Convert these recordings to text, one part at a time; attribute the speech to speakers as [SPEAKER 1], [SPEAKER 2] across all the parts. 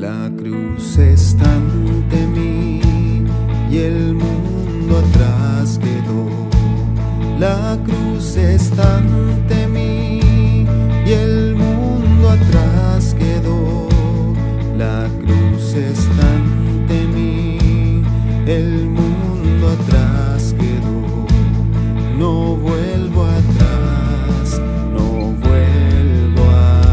[SPEAKER 1] La cruz está ante mí y el mundo atrás quedó. La cruz está ante mí y el mundo atrás quedó. La cruz está ante mí, el mundo atrás quedó. No vuelvo atrás, no vuelvo atrás.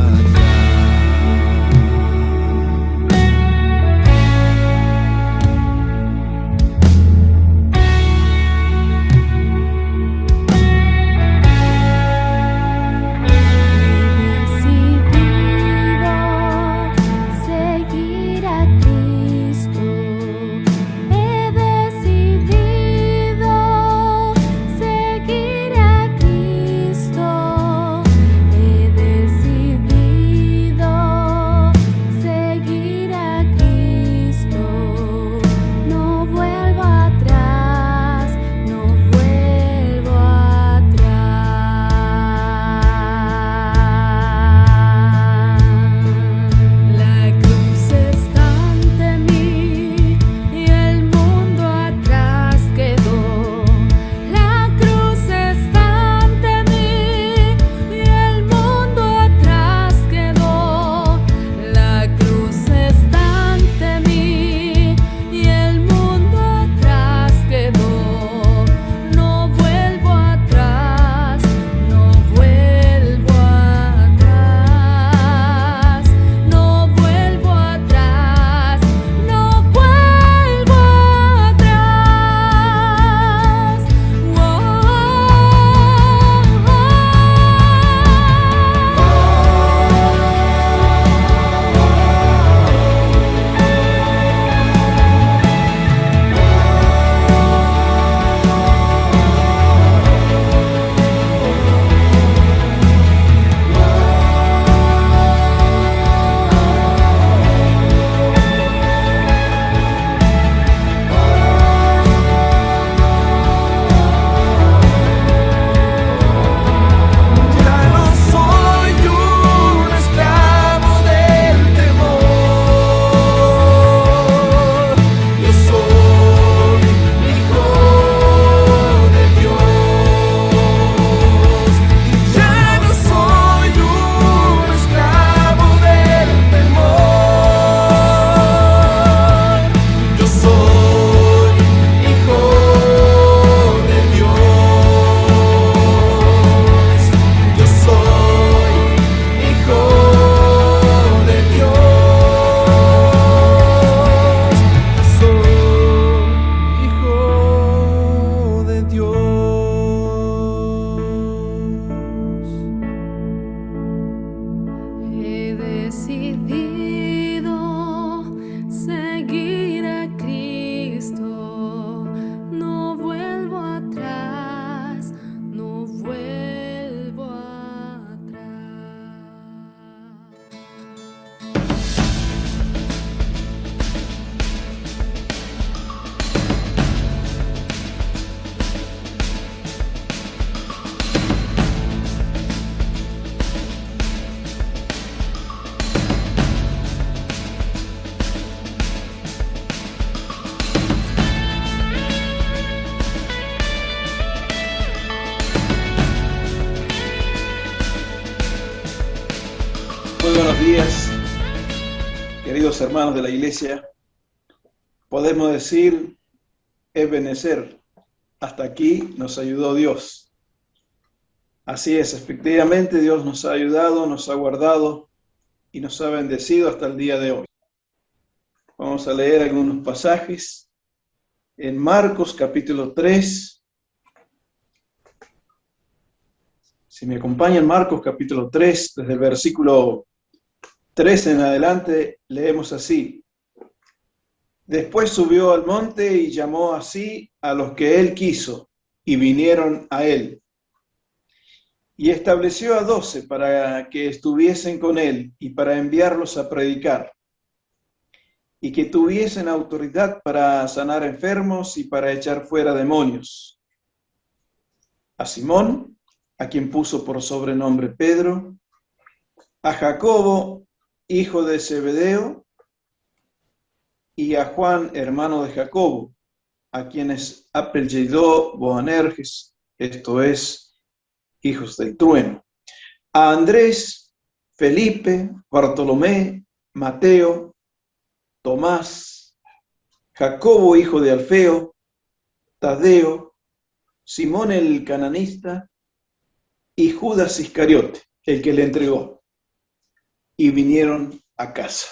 [SPEAKER 2] Muy buenos días, queridos hermanos de la iglesia. Podemos decir, Ebenezer, hasta aquí nos ayudó Dios. Así es, efectivamente Dios nos ha ayudado, nos ha guardado y nos ha bendecido hasta el día de hoy. Vamos a leer algunos pasajes en Marcos capítulo 3. Si me acompañan, Marcos capítulo 3, desde el versículo 3 en adelante, leemos así. Después subió al monte y llamó así a los que él quiso, y vinieron a él. Y estableció a 12 para que estuviesen con él y para enviarlos a predicar, y que tuviesen autoridad para sanar enfermos y para echar fuera demonios. A Simón, a quien puso por sobrenombre Pedro, a Jacobo, hijo de Zebedeo, y a Juan, hermano de Jacobo, a quienes apellidó Boanerges, esto es, hijos del trueno, a Andrés, Felipe, Bartolomé, Mateo, Tomás, Jacobo, hijo de Alfeo, Tadeo, Simón el cananista y Judas Iscariote, el que le entregó, y vinieron a casa.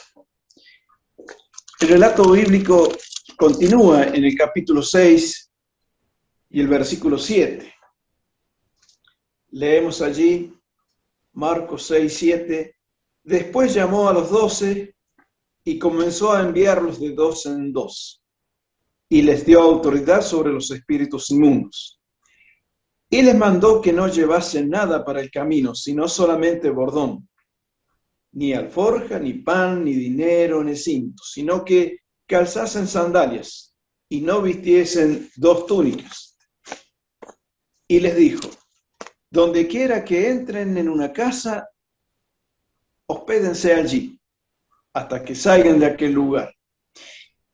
[SPEAKER 2] El relato bíblico continúa en el capítulo 6 y el versículo 7. Leemos allí, Marcos 6, 7. Después llamó a los 12 y comenzó a enviarlos de dos en dos, y les dio autoridad sobre los espíritus inmundos. Y les mandó que no llevasen nada para el camino, sino solamente bordón, ni alforja, ni pan, ni dinero, ni cinto, sino que calzasen sandalias y no vistiesen dos túnicas. Y les dijo, donde quiera que entren en una casa, hospédense allí, hasta que salgan de aquel lugar.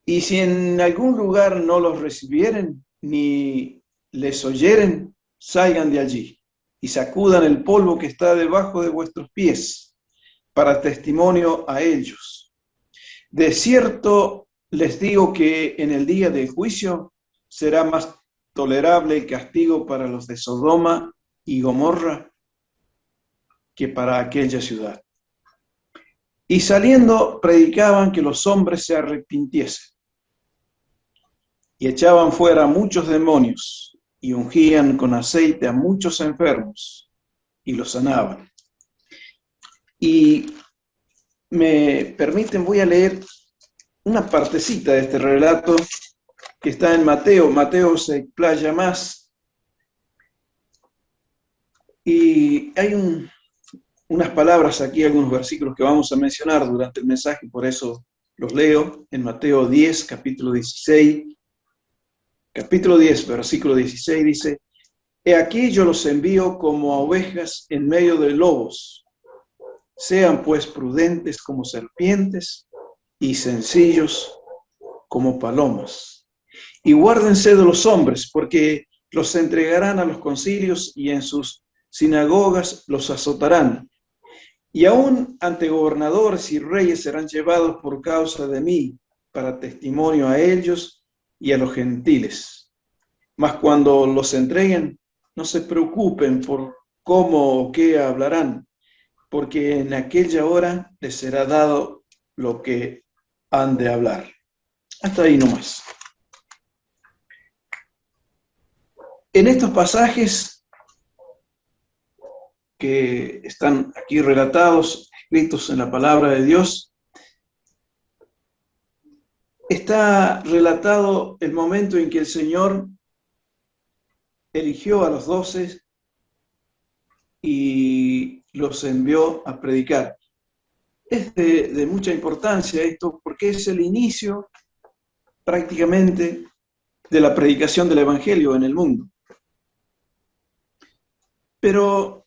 [SPEAKER 2] Y si en algún lugar no los recibieren, ni les oyeren, salgan de allí, y sacudan el polvo que está debajo de vuestros pies, para testimonio a ellos. De cierto les digo que en el día del juicio será más tolerable el castigo para los de Sodoma y Gomorra que para aquella ciudad. Y saliendo predicaban que los hombres se arrepintiesen, y echaban fuera a muchos demonios, y ungían con aceite a muchos enfermos, y los sanaban. Y me permiten, voy a leer una partecita de este relato que está en Mateo. Mateo se explaya más. Y hay unas palabras aquí, algunos versículos que vamos a mencionar durante el mensaje, por eso los leo. En Mateo 10, capítulo 16. Capítulo 10, versículo 16 dice, He aquí yo los envío como a ovejas en medio de lobos. Sean pues prudentes como serpientes y sencillos como palomas. Y guárdense de los hombres, porque los entregarán a los concilios y en sus sinagogas los azotarán. Y aún ante gobernadores y reyes serán llevados por causa de mí, para testimonio a ellos y a los gentiles. Mas cuando los entreguen, no se preocupen por cómo o qué hablarán, porque en aquella hora les será dado lo que han de hablar. Hasta ahí nomás. En estos pasajes que están aquí relatados, escritos en la palabra de Dios, está relatado el momento en que el Señor eligió a los 12 y los envió a predicar. Es de mucha importancia esto porque es el inicio prácticamente de la predicación del Evangelio en el mundo. Pero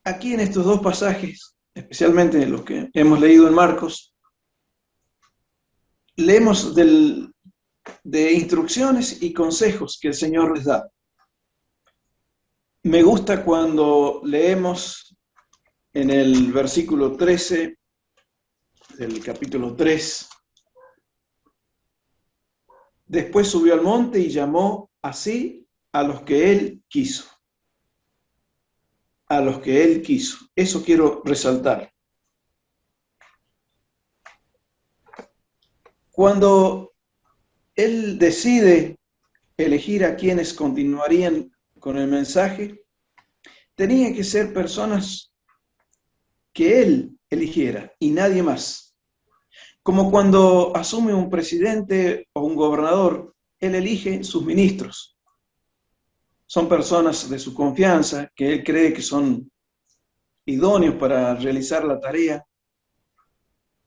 [SPEAKER 2] aquí en estos dos pasajes, especialmente en los que hemos leído en Marcos, leemos de instrucciones y consejos que el Señor les da. Me gusta cuando leemos en el versículo 13 del capítulo 3. Después subió al monte y llamó así a los que él quiso. A los que él quiso. Eso quiero resaltar. Cuando él decide elegir a quienes continuarían con el mensaje, tenían que ser personas que él eligiera y nadie más. Como cuando asume un presidente o un gobernador, él elige sus ministros. Son personas de su confianza, que él cree que son idóneos para realizar la tarea.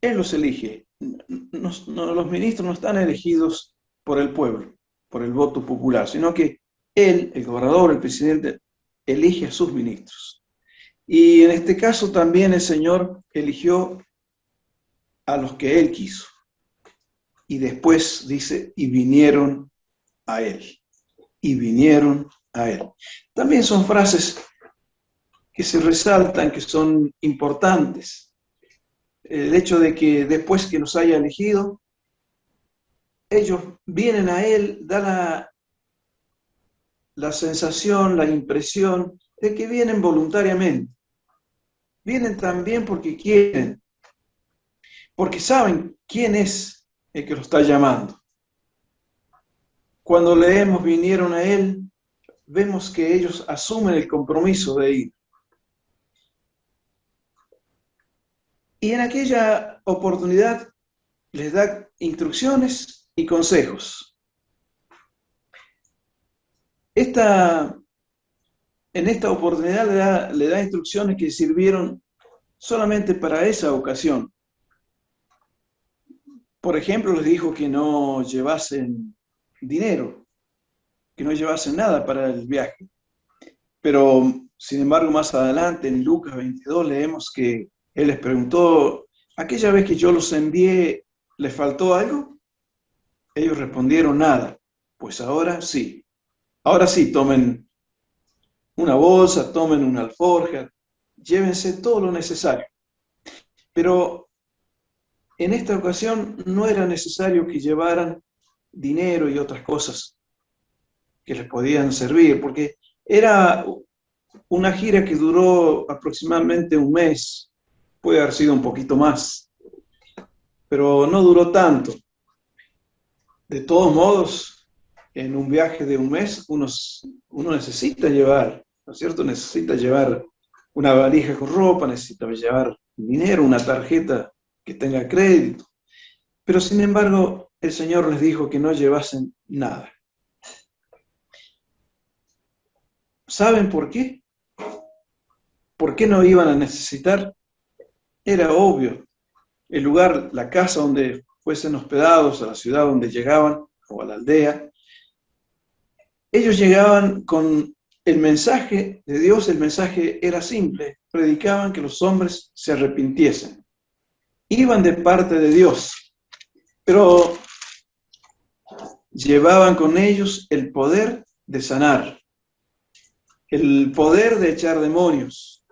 [SPEAKER 2] Él los elige. Los ministros no están elegidos por el pueblo, por el voto popular, sino que él, el gobernador, el presidente, elige a sus ministros. Y en este caso también el Señor eligió a los que él quiso. Y después dice, y vinieron a él. Y vinieron a él. También son frases que se resaltan, que son importantes. El hecho de que después que nos haya elegido, ellos vienen a él, da la sensación, la impresión de que vienen voluntariamente. Vienen también porque quieren, porque saben quién es el que lo está llamando. Cuando leemos vinieron a él, vemos que ellos asumen el compromiso de ir. Y en aquella oportunidad les da instrucciones y consejos. En esta oportunidad le da instrucciones que sirvieron solamente para esa ocasión. Por ejemplo, les dijo que no llevasen dinero, que no llevasen nada para el viaje. Pero, sin embargo, más adelante, en Lucas 22, leemos que él les preguntó, ¿aquella vez que yo los envié, les faltó algo? Ellos respondieron, nada. Pues ahora sí. Ahora sí, tomen una bolsa, tomen una alforja, llévense todo lo necesario. Pero en esta ocasión no era necesario que llevaran dinero y otras cosas que les podían servir, porque era una gira que duró aproximadamente un mes, puede haber sido un poquito más, pero no duró tanto. De todos modos, en un viaje de un mes uno necesita llevar, ¿no es cierto? Necesita llevar una valija con ropa, necesita llevar dinero, una tarjeta que tenga crédito. Pero sin embargo, el Señor les dijo que no llevasen nada. ¿Saben por qué? ¿Por qué no iban a necesitar? Era obvio. El lugar, la casa donde fuesen hospedados, a la ciudad donde llegaban, o a la aldea, ellos llegaban con el mensaje de Dios. El mensaje era simple: predicaban que los hombres se arrepintiesen. Iban de parte de Dios, pero llevaban con ellos el poder de sanar, el poder de echar demonios,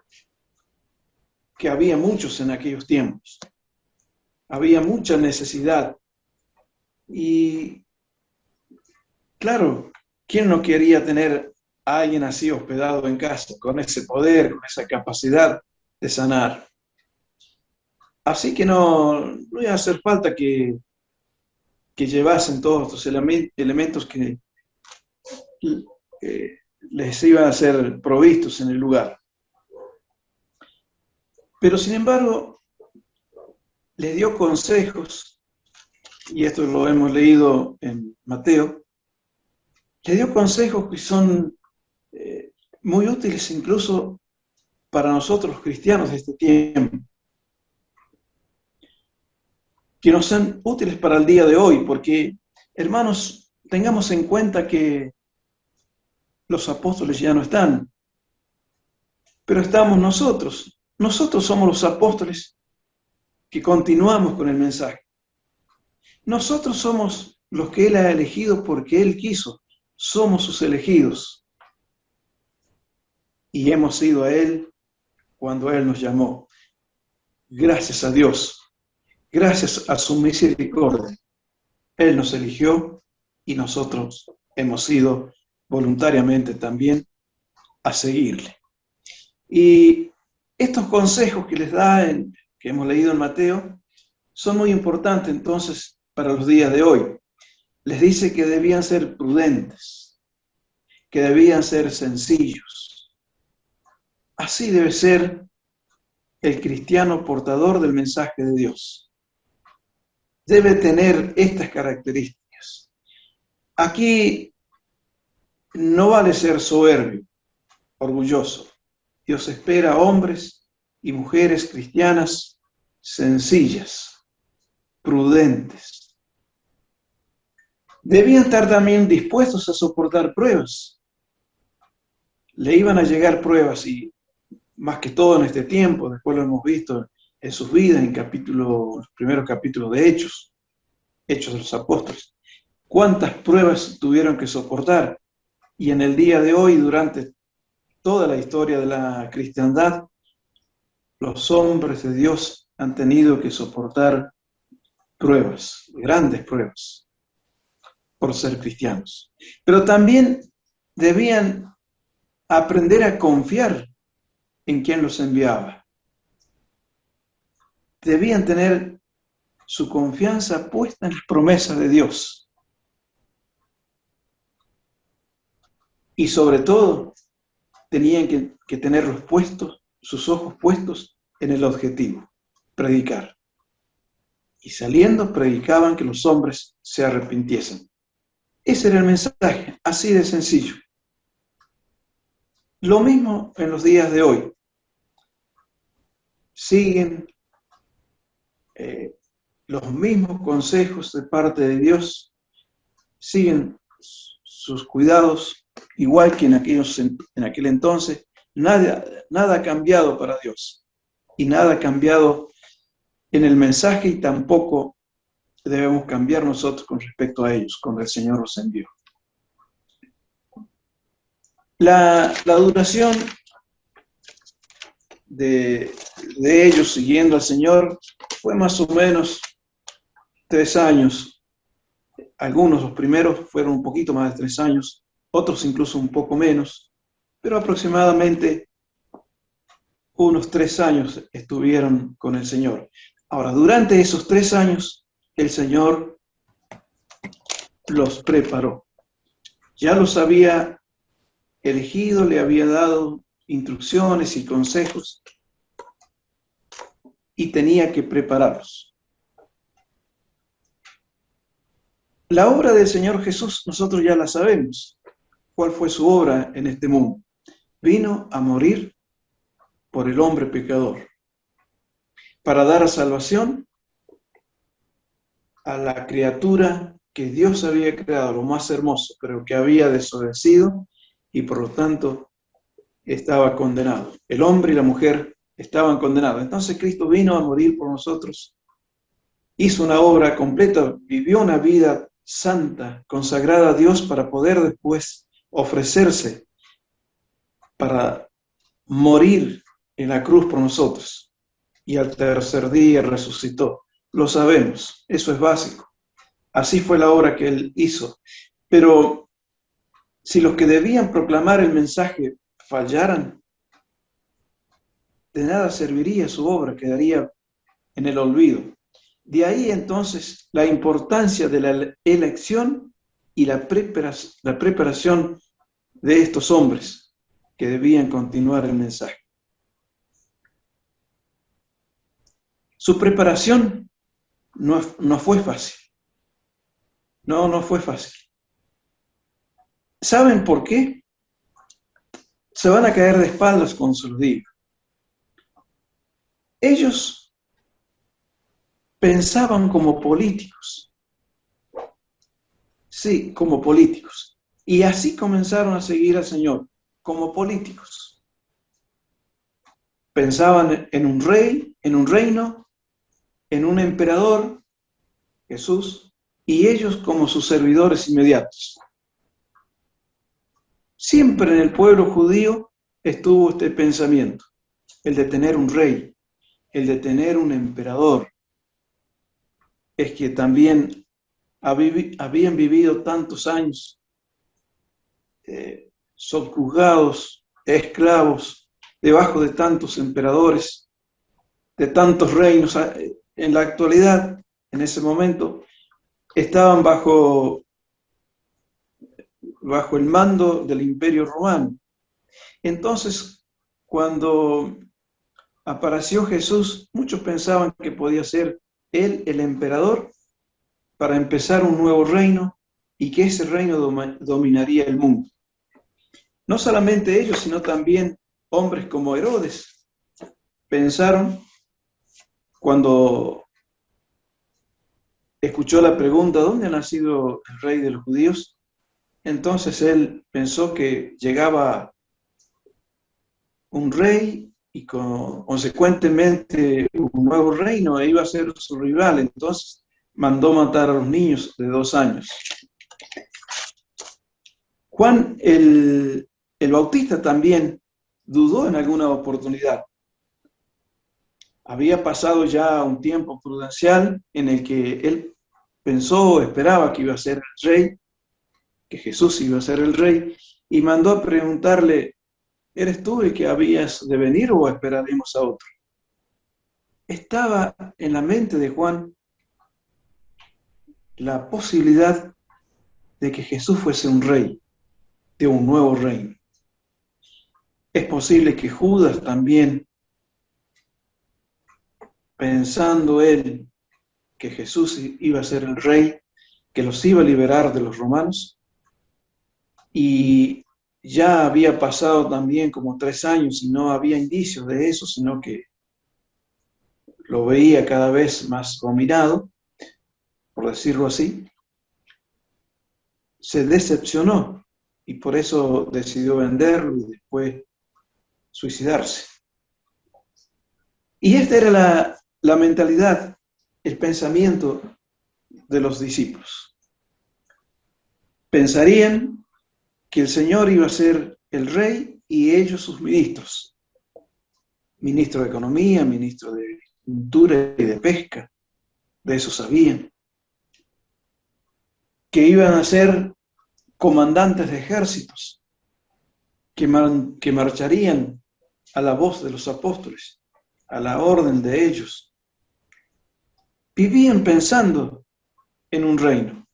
[SPEAKER 2] que había muchos en aquellos tiempos. Había mucha necesidad. Y claro, ¿quién no quería tener a alguien así hospedado en casa, con ese poder, con esa capacidad de sanar? Así que no iba a hacer falta que llevasen todos estos elementos que les iban a ser provistos en el lugar. Pero sin embargo, les dio consejos, y esto lo hemos leído en Mateo. Les dio consejos que son muy útiles incluso para nosotros cristianos de este tiempo, que nos son útiles para el día de hoy, porque, hermanos, tengamos en cuenta que los apóstoles ya no están, pero estamos nosotros. Nosotros somos los apóstoles que continuamos con el mensaje. Nosotros somos los que Él ha elegido porque Él quiso. Somos sus elegidos. Y hemos ido a Él cuando Él nos llamó. Gracias a Dios. Gracias a su misericordia. Él nos eligió y nosotros hemos ido voluntariamente también a seguirle. Y estos consejos que les da, que hemos leído en Mateo, son muy importantes entonces para los días de hoy. Les dice que debían ser prudentes, que debían ser sencillos. Así debe ser el cristiano portador del mensaje de Dios. Debe tener estas características. Aquí no vale ser soberbio, orgulloso. Dios espera a hombres y mujeres cristianas sencillas, prudentes. Debían estar también dispuestos a soportar pruebas. Le iban a llegar pruebas, y más que todo en este tiempo, después lo hemos visto en sus vidas, en los primeros capítulos de Hechos. Hechos de los Apóstoles. ¿Cuántas pruebas tuvieron que soportar? Y en el día de hoy, durante toda la historia de la cristiandad, los hombres de Dios han tenido que soportar pruebas, grandes pruebas, por ser cristianos. Pero también debían aprender a confiar en quien los enviaba. Debían tener su confianza puesta en las promesas de Dios. Y sobre todo, tenían que tenerlos puestos, sus ojos puestos en el objetivo, predicar. Y saliendo, predicaban que los hombres se arrepintiesen. Ese era el mensaje, así de sencillo. Lo mismo en los días de hoy. Siguen los mismos consejos de parte de Dios, siguen sus cuidados, igual que en aquel entonces. Nada ha cambiado para Dios, y nada ha cambiado en el mensaje, y tampoco debemos cambiar nosotros con respecto a ellos, cuando el Señor los envió. La duración de ellos siguiendo al Señor fue más o menos 3 años. Algunos, los primeros, fueron un poquito más de 3 años, otros incluso un poco menos, pero aproximadamente unos 3 años estuvieron con el Señor. Ahora, durante esos 3 años, el Señor los preparó. Ya los había elegido, le había dado instrucciones y consejos, y tenía que prepararlos. La obra del Señor Jesús, nosotros ya la sabemos. ¿Cuál fue su obra en este mundo? Vino a morir por el hombre pecador, para dar salvación a la criatura que Dios había creado, lo más hermoso, pero que había desobedecido y por lo tanto estaba condenado. El hombre y la mujer estaban condenados. Entonces Cristo vino a morir por nosotros, hizo una obra completa, vivió una vida santa, consagrada a Dios, para poder después ofrecerse para morir en la cruz por nosotros. Y al tercer día resucitó. Lo sabemos, eso es básico. Así fue la obra que Él hizo. Pero si los que debían proclamar el mensaje fallaran, de nada serviría su obra, quedaría en el olvido. De ahí entonces la importancia de la elección y la preparación de estos hombres que debían continuar el mensaje. Su preparación no fue fácil. No fue fácil. ¿Saben por qué? Se van a caer de espaldas cuando se los diga. Ellos pensaban como políticos. Sí, como políticos. Y así comenzaron a seguir al Señor, como políticos. Pensaban en un rey, en un reino, en un emperador, Jesús, y ellos como sus servidores inmediatos. Siempre en el pueblo judío estuvo este pensamiento, el de tener un rey, el de tener un emperador. Es que también habían vivido tantos años subjugados, esclavos, debajo de tantos emperadores, de tantos reinos. En la actualidad, en ese momento, estaban bajo el mando del Imperio Romano. Entonces, cuando apareció Jesús, muchos pensaban que podía ser Él el emperador para empezar un nuevo reino, y que ese reino dominaría el mundo. No solamente ellos, sino también hombres como Herodes pensaron, cuando escuchó la pregunta, ¿dónde ha nacido el rey de los judíos? Entonces él pensó que llegaba un rey y consecuentemente un nuevo reino, e iba a ser su rival. Entonces mandó matar a los niños de 2 años. Juan el Bautista también dudó en alguna oportunidad. Había pasado ya un tiempo prudencial en el que él pensó, esperaba que iba a ser el rey, que Jesús iba a ser el rey, y mandó a preguntarle, ¿eres tú el que habías de venir o esperaremos a otro? Estaba en la mente de Juan la posibilidad de que Jesús fuese un rey, de un nuevo reino. Es posible que Judas también, pensando él que Jesús iba a ser el rey, que los iba a liberar de los romanos, y ya había pasado también como 3 años y no había indicios de eso, sino que lo veía cada vez más dominado, por decirlo así, se decepcionó y por eso decidió venderlo y después suicidarse. Y esta era la mentalidad, el pensamiento de los discípulos. Pensarían que el Señor iba a ser el rey y ellos sus ministros. Ministro de Economía, ministro de Agricultura y de Pesca, de eso sabían. Que iban a ser comandantes de ejércitos, que marcharían a la voz de los apóstoles, a la orden de ellos. Vivían pensando en un reino.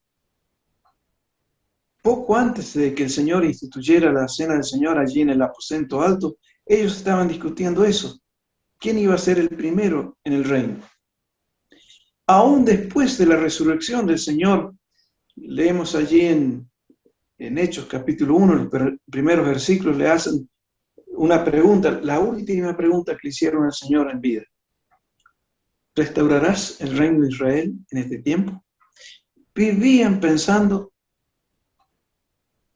[SPEAKER 2] Poco antes de que el Señor instituyera la cena del Señor allí en el aposento alto, ellos estaban discutiendo eso. ¿Quién iba a ser el primero en el reino? Aún después de la resurrección del Señor, leemos allí en Hechos capítulo 1, los primeros versículos, le hacen una pregunta, la última pregunta que le hicieron al Señor en vida. ¿Restaurarás el reino de Israel en este tiempo? Vivían pensando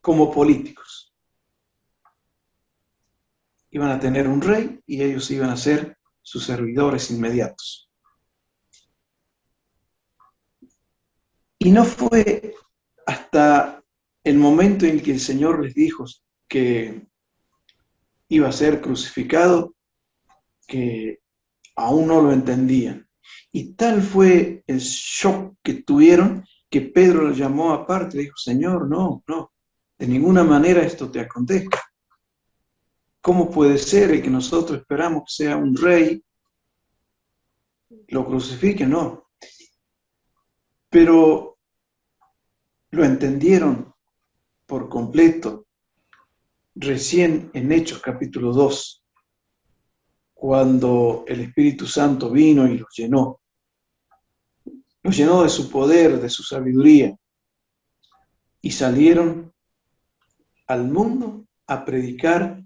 [SPEAKER 2] como políticos. Iban a tener un rey y ellos iban a ser sus servidores inmediatos. Y no fue hasta el momento en que el Señor les dijo que iba a ser crucificado que aún no lo entendían. Y tal fue el shock que tuvieron que Pedro lo llamó aparte y le dijo, Señor, no, de ninguna manera esto te acontezca. ¿Cómo puede ser que nosotros esperamos que sea un rey, lo crucifique? No. Pero lo entendieron por completo recién en Hechos capítulo 2, cuando el Espíritu Santo vino y los llenó. Los llenó de su poder, de su sabiduría, y salieron al mundo a predicar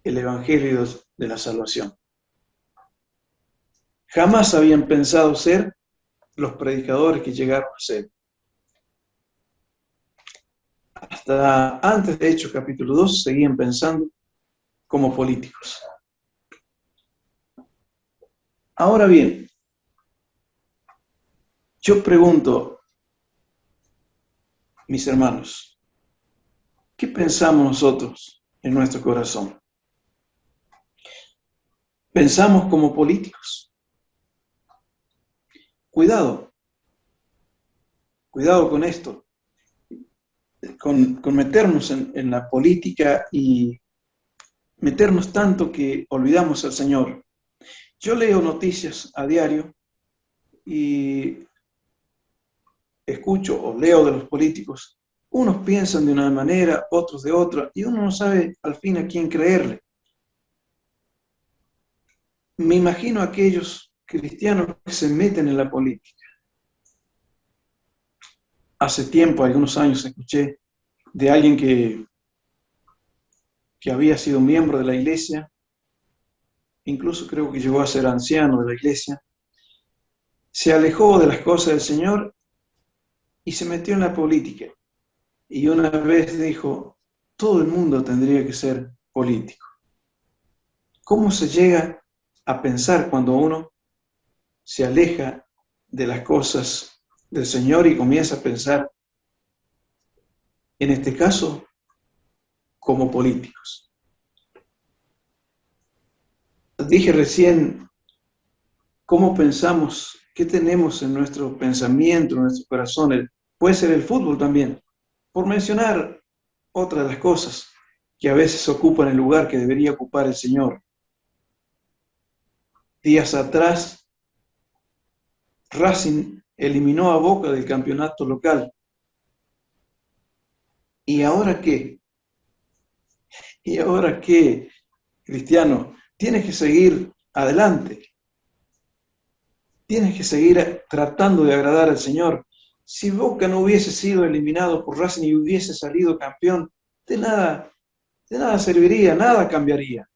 [SPEAKER 2] el Evangelio de la salvación. Jamás habían pensado ser los predicadores que llegaron a ser. Hasta antes de Hechos capítulo 2 seguían pensando como políticos. Ahora bien, yo pregunto, mis hermanos, ¿qué pensamos nosotros en nuestro corazón? ¿Pensamos como políticos? Cuidado con esto, con meternos en la política y meternos tanto que olvidamos al Señor. Yo leo noticias a diario y escucho o leo de los políticos. Unos piensan de una manera, otros de otra, y uno no sabe al fin a quién creerle. Me imagino a aquellos cristianos que se meten en la política. Hace tiempo, algunos años, escuché de alguien que había sido miembro de la iglesia, incluso creo que llegó a ser anciano de la iglesia, se alejó de las cosas del Señor y se metió en la política. Y una vez dijo, todo el mundo tendría que ser político. ¿Cómo se llega a pensar cuando uno se aleja de las cosas del Señor y comienza a pensar, en este caso, como políticos. Dije recién cómo pensamos, qué tenemos en nuestro pensamiento, en nuestros corazones. Puede ser el fútbol también, por mencionar otra de las cosas que a veces ocupan el lugar que debería ocupar el Señor. Días atrás, Racing eliminó a Boca del campeonato local. ¿Y ahora qué? ¿Y ahora qué, Cristiano? Tienes que seguir adelante. Tienes que seguir tratando de agradar al Señor. Si Boca no hubiese sido eliminado por Racing y hubiese salido campeón, de nada serviría, nada cambiaría.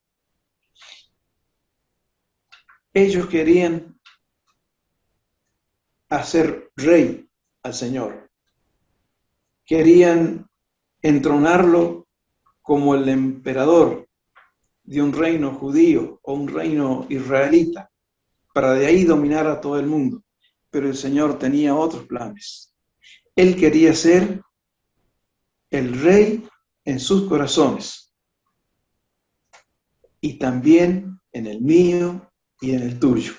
[SPEAKER 2] Ellos querían hacer rey al Señor. Querían entronarlo como el emperador de un reino judío o un reino israelita, para de ahí dominar a todo el mundo. Pero el Señor tenía otros planes. Él quería ser el rey en sus corazones y también en el mío y en el tuyo.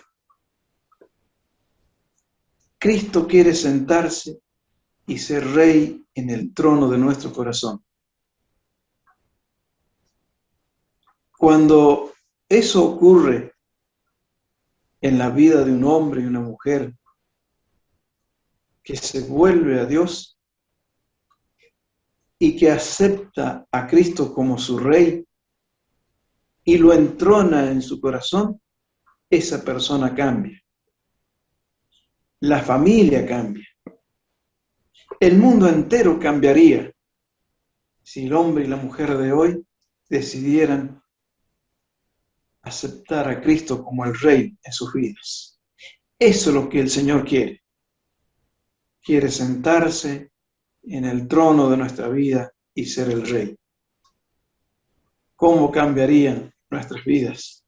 [SPEAKER 2] Cristo quiere sentarse y ser rey en el trono de nuestro corazón. Cuando eso ocurre en la vida de un hombre y una mujer que se vuelve a Dios y que acepta a Cristo como su rey y lo entrona en su corazón, esa persona cambia. La familia cambia. El mundo entero cambiaría si el hombre y la mujer de hoy decidieran aceptar a Cristo como el rey en sus vidas. Eso es lo que el Señor quiere. Quiere sentarse en el trono de nuestra vida y ser el rey. ¿Cómo cambiarían nuestras vidas?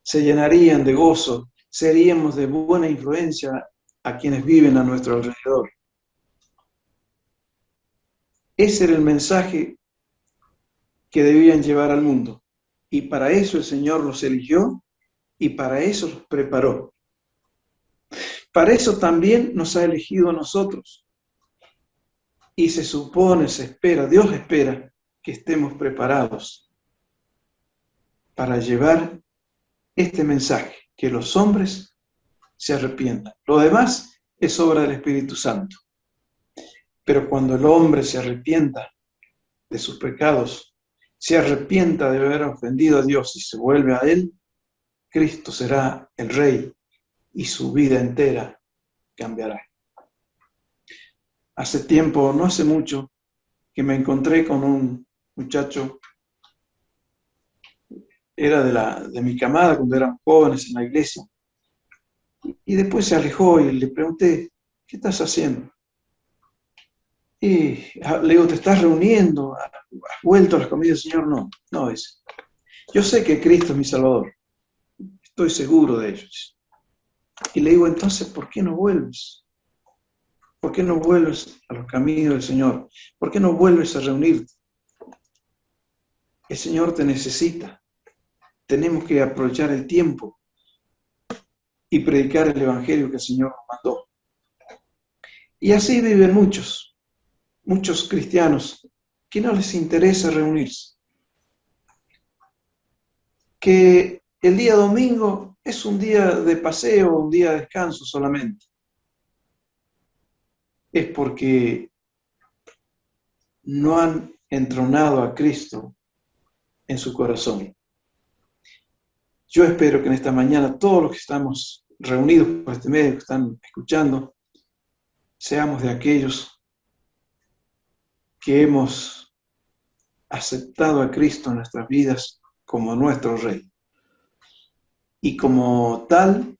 [SPEAKER 2] Se llenarían de gozo, seríamos de buena influencia a quienes viven a nuestro alrededor. Ese era el mensaje que debían llevar al mundo. Y para eso el Señor los eligió y para eso los preparó. Para eso también nos ha elegido a nosotros. Y se supone, se espera, Dios espera que estemos preparados para llevar este mensaje, que los hombres se arrepientan. Lo demás es obra del Espíritu Santo. Pero cuando el hombre se arrepienta de sus pecados, se arrepienta de haber ofendido a Dios y se vuelve a Él, Cristo será el Rey y su vida entera cambiará. Hace tiempo, no hace mucho, que me encontré con un muchacho, era de mi camada cuando éramos jóvenes en la iglesia, y después se alejó y le pregunté, ¿qué estás haciendo? Y le digo, ¿te estás reuniendo? ¿Has vuelto a las comidas del Señor? No, no es. Yo sé que Cristo es mi Salvador, estoy seguro de ello. Y le digo, entonces, ¿por qué no vuelves? ¿Por qué no vuelves a los caminos del Señor? ¿Por qué no vuelves a reunirte? El Señor te necesita. Tenemos que aprovechar el tiempo y predicar el Evangelio que el Señor nos mandó. Y así viven muchos cristianos que no les interesa reunirse. Que el día domingo es un día de paseo, un día de descanso solamente. Es porque no han entronado a Cristo en su corazón. Yo espero que en esta mañana todos los que estamos reunidos por este medio, que están escuchando, seamos de aquellos que hemos aceptado a Cristo en nuestras vidas como nuestro Rey. Y como tal,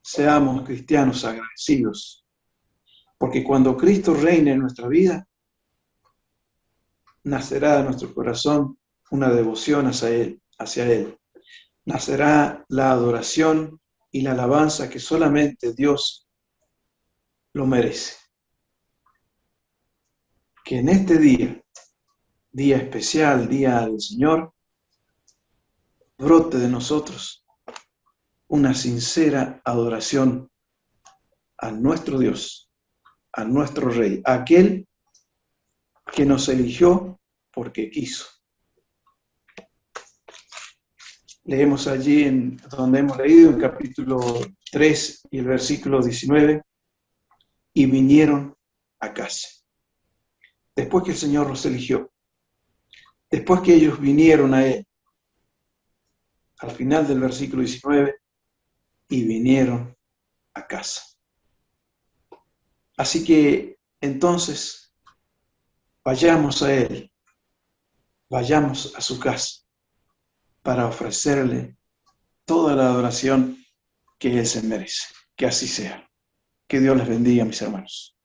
[SPEAKER 2] seamos cristianos agradecidos. Porque cuando Cristo reine en nuestra vida, nacerá de nuestro corazón una devoción hacia Él. Nacerá la adoración y la alabanza que solamente Dios lo merece. Que en este día, día especial, día del Señor, brote de nosotros una sincera adoración a nuestro Dios, a nuestro Rey, a aquel que nos eligió porque quiso. Leemos allí donde hemos leído en capítulo 3 y el versículo 19, y vinieron a casa. Después que el Señor los eligió, después que ellos vinieron a Él, al final del versículo 19, y vinieron a casa. Así que entonces vayamos a Él, vayamos a su casa para ofrecerle toda la adoración que Él se merece. Que así sea. Que Dios les bendiga, mis hermanos.